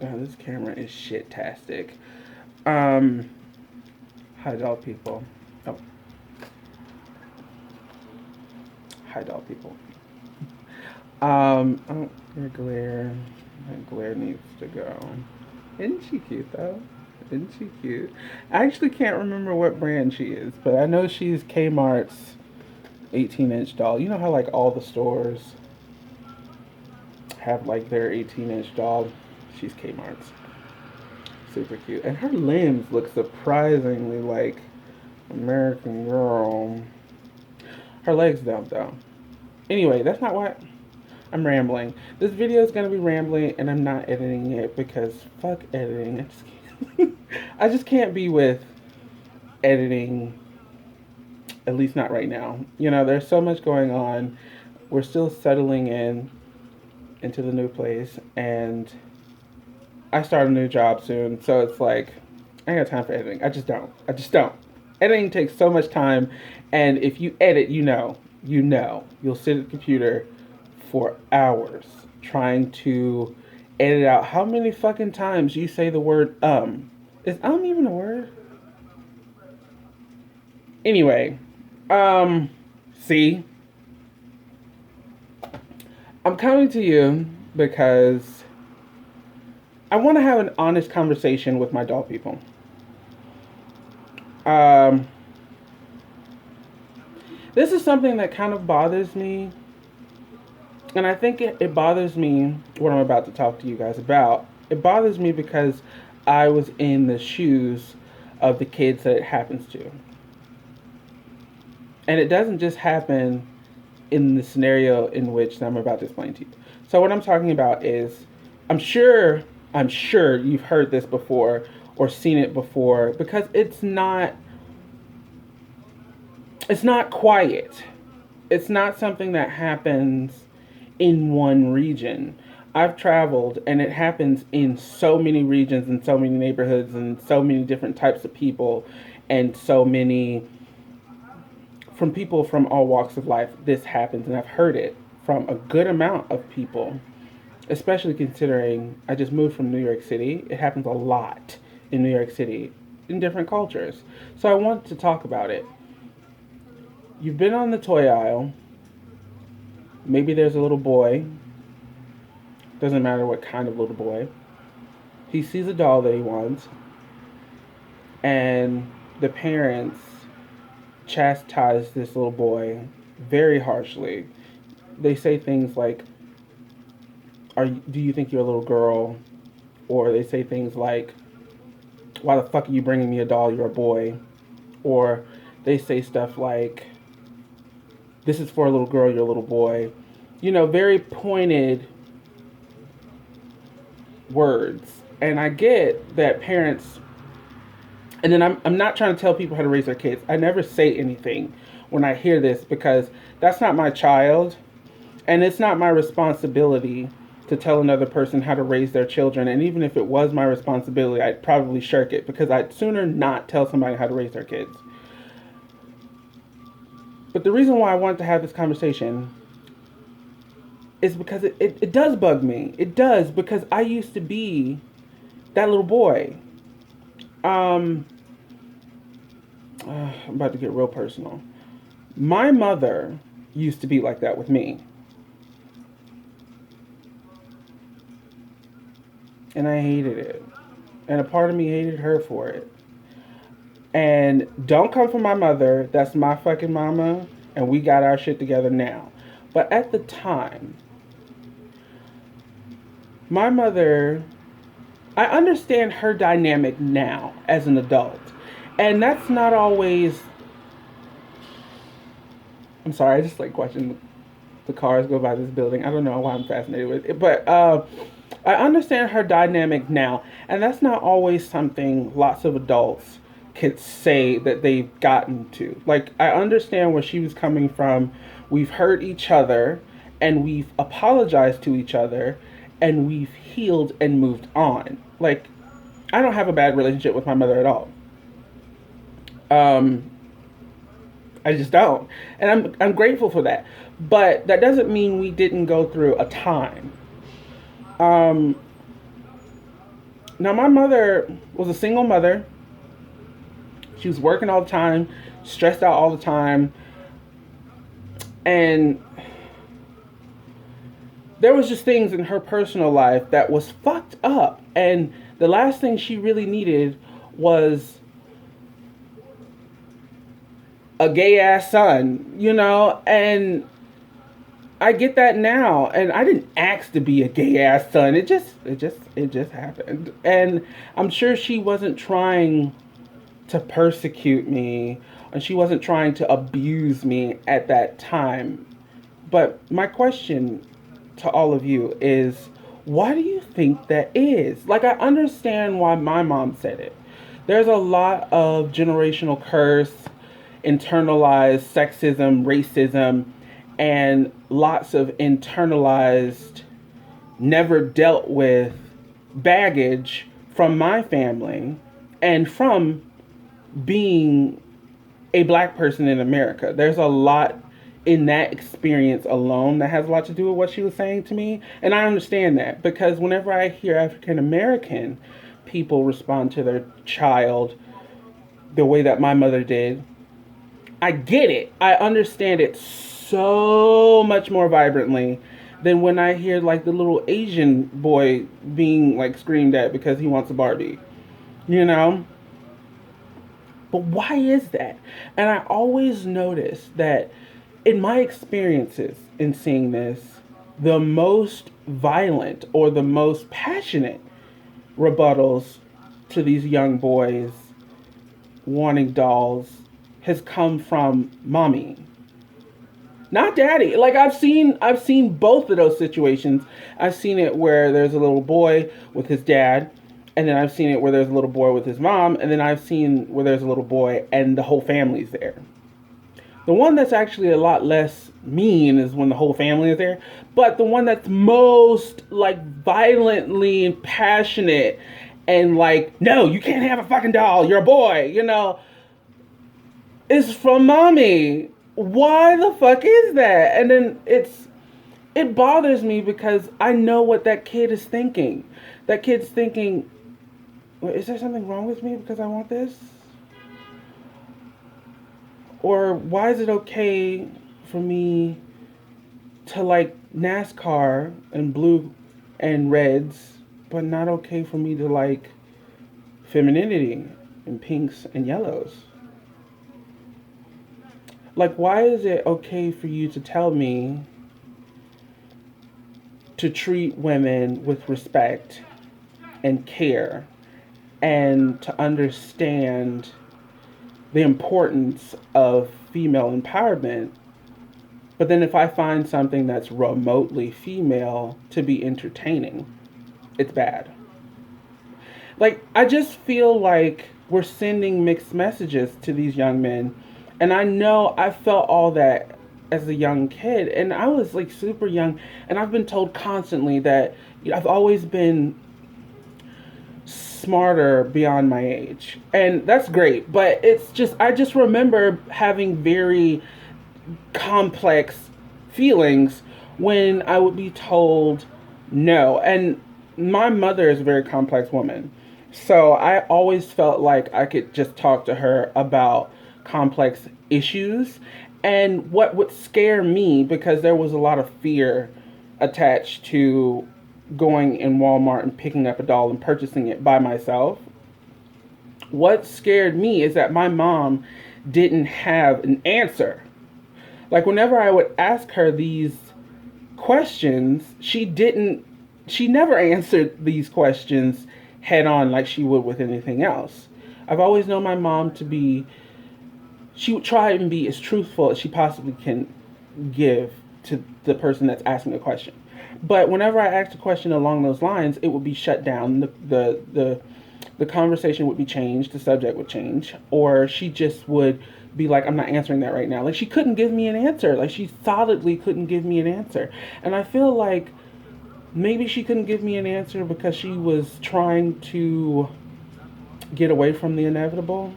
Oh, this camera is shit-tastic. Hi, doll people. Oh, hi, doll people. Oh, your glare. That glare needs to go. Isn't she cute though? Isn't she cute? I actually can't remember what brand she is, but I know she's Kmart's 18-inch doll. You know how like all the stores have like their 18-inch doll? She's Kmart's. Super cute. And her limbs look surprisingly like American Girl. Her legs don't though. Anyway, that's not what I'm rambling. This video is gonna be rambling, and I'm not editing it because fuck editing. I just can't be with editing. At least not right now. You know, there's so much going on. We're still settling into the new place, and I start a new job soon. So it's like I ain't got time for editing. I just don't. I just don't. Editing takes so much time, and if you edit, you'll sit at the computer for hours trying to edit out how many fucking times you say the word Is even a word? Anyway, um, see, I'm coming to you because I want to have an honest conversation with my doll people. Um, this is something that kind of bothers me, and I think it bothers me what I'm about to talk to you guys about. It bothers me because I was in the shoes of the kids that it happens to. And it doesn't just happen in the scenario in which I'm about to explain to you. So what I'm talking about is I'm sure you've heard this before or seen it before because it's not quiet. It's not something that happens in one region. I've traveled and it happens in so many regions and so many neighborhoods and so many different types of people and so many from people from all walks of life. This happens, and I've heard it from a good amount of people, especially considering I just moved from New York City. It happens a lot in New York City in different cultures. So I want to talk about it. You've been on the toy aisle. Maybe there's a little boy. Doesn't matter what kind of little boy. He sees a doll that he wants, and the parents chastise this little boy very harshly. They say things like, do you think you're a little girl? Or they say things like, why the fuck are you bringing me a doll? You're a boy. Or they say stuff like, this is for a little girl, you're a little boy. You know, very pointed words. And I get that parents, and then I'm not trying to tell people how to raise their kids. I never say anything when I hear this because that's not my child. And it's not my responsibility to tell another person how to raise their children. And even if it was my responsibility, I'd probably shirk it because I'd sooner not tell somebody how to raise their kids. But the reason why I wanted to have this conversation is because it does bug me. It does, because I used to be that little boy. I'm about to get real personal. My mother used to be like that with me. And I hated it. And a part of me hated her for it. And don't come from my mother. That's my fucking mama. And we got our shit together now. But at the time, my mother, I understand her dynamic now as an adult. And that's not always, I'm sorry, I just like watching the cars go by this building. I don't know why I'm fascinated with it. But I understand her dynamic now. And that's not always something lots of adults could say that they've gotten to. Like, I understand where she was coming from. We've hurt each other and we've apologized to each other and we've healed and moved on. Like, I don't have a bad relationship with my mother at all. Um, I just don't. And I'm grateful for that. But that doesn't mean we didn't go through a time. Um, Now, my mother was a single mother. She was working all the time, stressed out all the time, and there was just things in her personal life that was fucked up. And the last thing she really needed was a gay ass son, you know? And I get that now. And I didn't ask to be a gay ass son. It just happened. And I'm sure she wasn't trying to persecute me, and she wasn't trying to abuse me at that time. But my question to all of you is, why do you think that is? Like, I understand why my mom said it. There's a lot of generational curse, internalized sexism, racism, and lots of internalized, never dealt with baggage from my family and from being a black person in America. There's a lot in that experience alone that has a lot to do with what she was saying to me. And I understand that, because whenever I hear African American people respond to their child the way that my mother did, I get it. I understand it so much more vibrantly than when I hear like the little Asian boy being like screamed at because he wants a Barbie, you know? But why is that? And I always notice that in my experiences in seeing this, the most violent or the most passionate rebuttals to these young boys wanting dolls has come from mommy, not daddy. Like, I've seen both of those situations. I've seen it where there's a little boy with his dad, and then I've seen it where there's a little boy with his mom, and then I've seen where there's a little boy and the whole family's there. The one that's actually a lot less mean is when the whole family is there. But the one that's most like violently passionate and like, no, you can't have a fucking doll, you're a boy, you know, is from mommy. Why the fuck is that? And then it bothers me because I know what that kid is thinking. That kid's thinking, is there something wrong with me because I want this? Or why is it okay for me to like NASCAR and blue and reds, but not okay for me to like femininity and pinks and yellows? Like, why is it okay for you to tell me to treat women with respect and care and to understand the importance of female empowerment, but then if I find something that's remotely female to be entertaining, it's bad? Like, I just feel like we're sending mixed messages to these young men. And I know I felt all that as a young kid. And I was like super young. And I've been told constantly that I've always been smarter beyond my age. And that's great. But it's just, I just remember having very complex feelings when I would be told no. And my mother is a very complex woman. So I always felt like I could just talk to her about complex issues. And what would scare me, because there was a lot of fear attached to going in Walmart and picking up a doll and purchasing it by myself, what scared me is that my mom didn't have an answer. Like, whenever I would ask her these questions, she never answered these questions head on like she would with anything else. I've always known my mom to be, she would try and be as truthful as she possibly can give to the person that's asking a question. But whenever I asked a question along those lines, it would be shut down. The conversation would be changed, the subject would change, or she just would be like, I'm not answering that right now. Like, she couldn't give me an answer. Like, she solidly couldn't give me an answer. And I feel like maybe she couldn't give me an answer because she was trying to get away from the inevitable.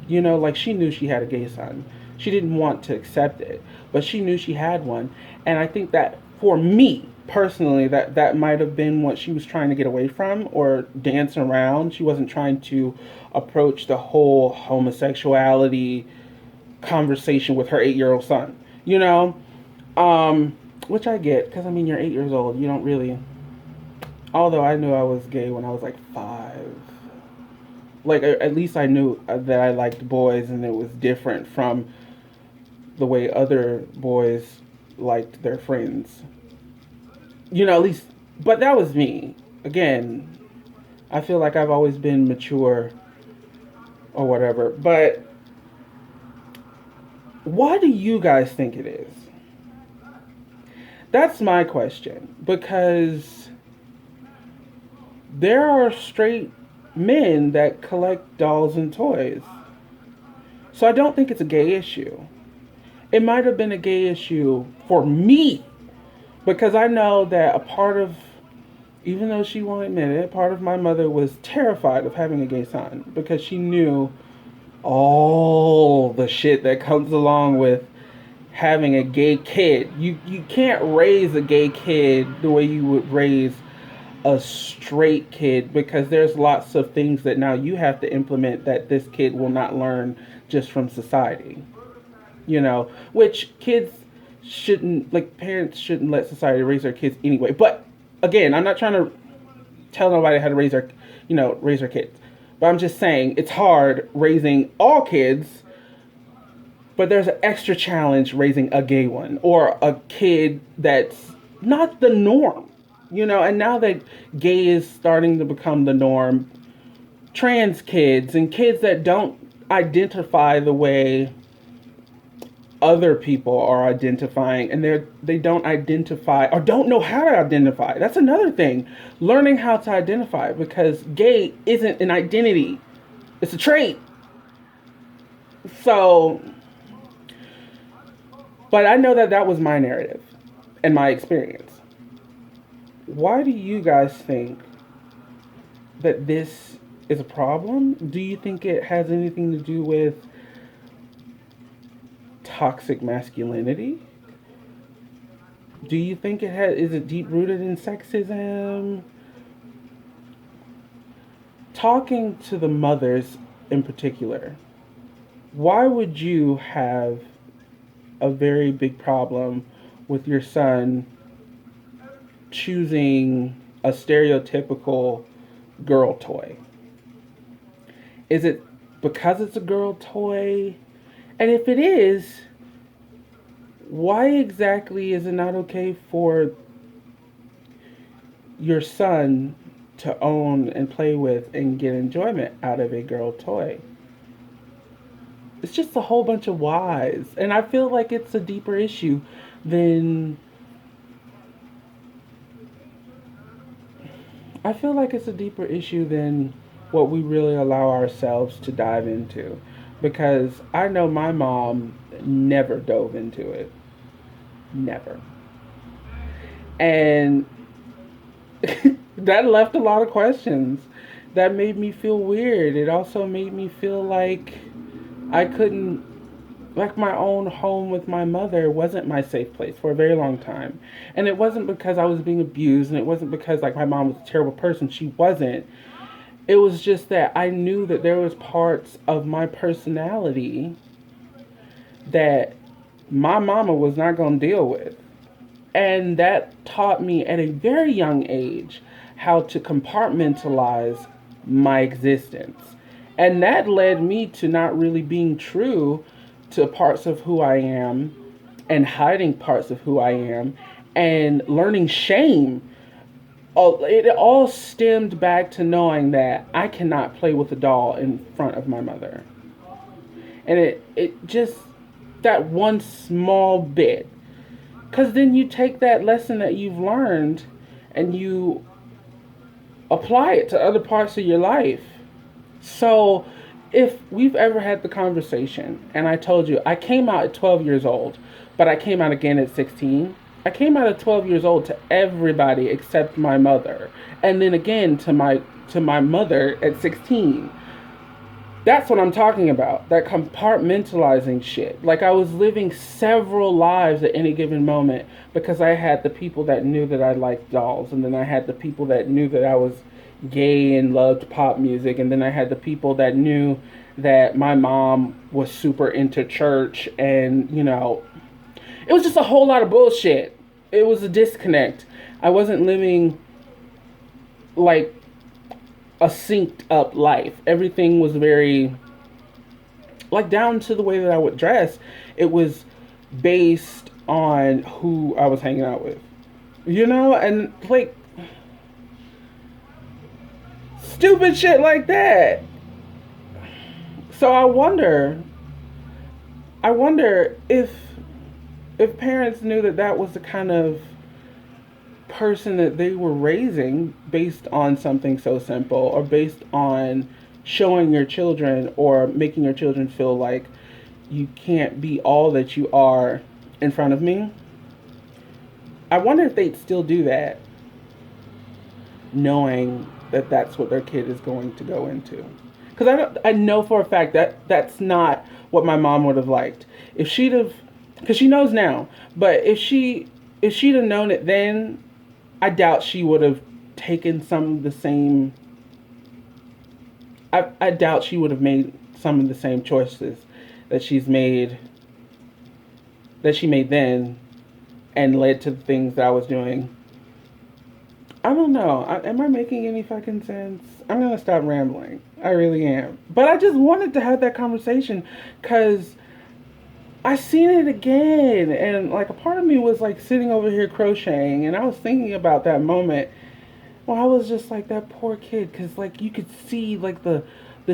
You know, like, she knew she had a gay son. She didn't want to accept it, but she knew she had one. And I think that for me, personally that might have been what she was trying to get away from or dance around. She wasn't trying to approach the whole homosexuality conversation with her 8-year-old son, you know? Which I get, because I mean, you're 8 years old. You don't really. Although I knew I was gay when I was like 5. Like, at least I knew that I liked boys, and it was different from the way other boys liked their friends. At least. But that was me. Again, I feel like I've always been mature or whatever. But why do you guys think it is? That's my question. Because there are straight men that collect dolls and toys. So I don't think it's a gay issue. It might have been a gay issue for me. Because I know that a part of, even though she won't admit it, part of my mother was terrified of having a gay son. Because she knew all the shit that comes along with having a gay kid. You can't raise a gay kid the way you would raise a straight kid, because there's lots of things that now you have to implement that this kid will not learn just from society. Which kids shouldn't, like, parents shouldn't let society raise their kids anyway. But again, I'm not trying to tell nobody how to raise their kids. But I'm just saying it's hard raising all kids. But there's an extra challenge raising a gay one or a kid that's not the norm. And now that gay is starting to become the norm, trans kids and kids that don't identify the way other people are identifying, and they don't identify or don't know how to identify. That's another thing. Learning how to identify, because gay isn't an identity. It's a trait. So, but I know that was my narrative and my experience. Why do you guys think that this is a problem? Do you think it has anything to do with toxic masculinity? Do you think is it deep rooted in sexism? Talking to the mothers in particular, why would you have a very big problem with your son choosing a stereotypical girl toy? Is it because it's a girl toy? And if it is, why exactly is it not okay for your son to own and play with and get enjoyment out of a girl toy? It's just a whole bunch of whys. And I feel like it's a deeper issue than what we really allow ourselves to dive into. Because I know my mom never dove into it. Never. And that left a lot of questions. That made me feel weird. It also made me feel like I couldn't, like, my own home with my mother wasn't my safe place for a very long time. And it wasn't because I was being abused, and it wasn't because, like, my mom was a terrible person. She wasn't. It was just that I knew that there was parts of my personality that my mama was not going to deal with. And that taught me at a very young age how to compartmentalize my existence. And that led me to not really being true to parts of who I am, and hiding parts of who I am, and learning shame. It all stemmed back to knowing that I cannot play with a doll in front of my mother. And it just, that one small bit. Because then you take that lesson that you've learned and you apply it to other parts of your life. So if we've ever had the conversation, and I told you, I came out at 12 years old, but I came out again at 16. I came out at 12 years old to everybody except my mother. And then again to my mother at 16. That's what I'm talking about. That compartmentalizing shit. Like I was living several lives at any given moment because I had the people that knew that I liked dolls, and then I had the people that knew that I was gay and loved pop music, and then I had the people that knew that my mom was super into church, and it was just a whole lot of bullshit. It was a disconnect. I wasn't living like a synced up life. Everything was very, like, down to the way that I would dress. It was based on who I was hanging out with. And like stupid shit like that. So I wonder if parents knew that that was the kind of person that they were raising based on something so simple, or based on showing your children or making your children feel like you can't be all that you are in front of me. I wonder if they'd still do that, knowing that that's what their kid is going to go into. Because I know for a fact that that's not what my mom would have liked. If she'd have, because she knows now, but if she'd have known it then, I doubt she would have taken some of the same. I doubt she would have made some of the same choices that she made then, and led to the things that I was doing. I don't know. Am I making any fucking sense? I'm gonna stop rambling. I really am. But I just wanted to have that conversation because I seen it again, and like a part of me was like sitting over here crocheting, and I was thinking about that moment when I was just like that poor kid, because like you could see like the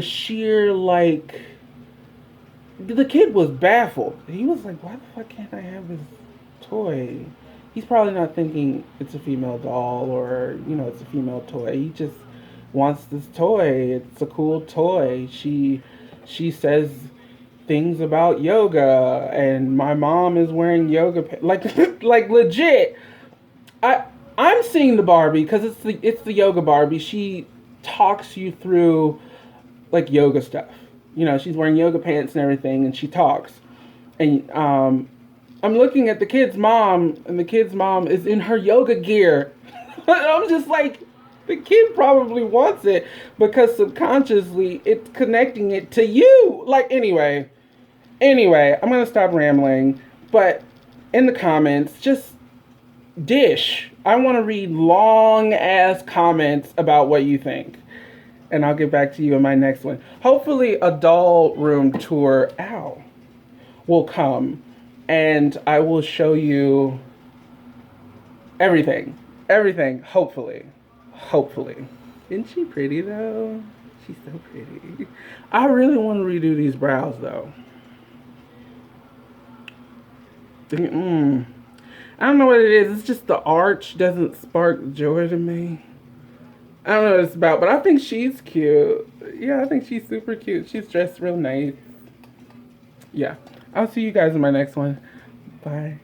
sheer like the kid was baffled. He was like, why the fuck can't I have this toy? He's probably not thinking it's a female doll or it's a female toy. He just wants this toy. It's a cool toy. She says things about yoga, and my mom is wearing yoga like like legit. I'm seeing the Barbie because it's the yoga Barbie. She talks you through like yoga stuff. She's wearing yoga pants and everything, and she talks. And I'm looking at the kid's mom, and the kid's mom is in her yoga gear. I'm just like, the kid probably wants it because subconsciously it's connecting it to you. Like, anyway, I'm going to stop rambling. But in the comments, just dish. I want to read long ass comments about what you think. And I'll get back to you in my next one. Hopefully a doll room tour, will come. And I will show you everything. Everything, hopefully. Hopefully. Isn't she pretty, though? She's so pretty. I really want to redo these brows, though. I don't know what it is. It's just the arch doesn't spark joy to me. I don't know what it's about, but I think she's cute. Yeah, I think she's super cute. She's dressed real nice. Yeah. I'll see you guys in my next one. Bye.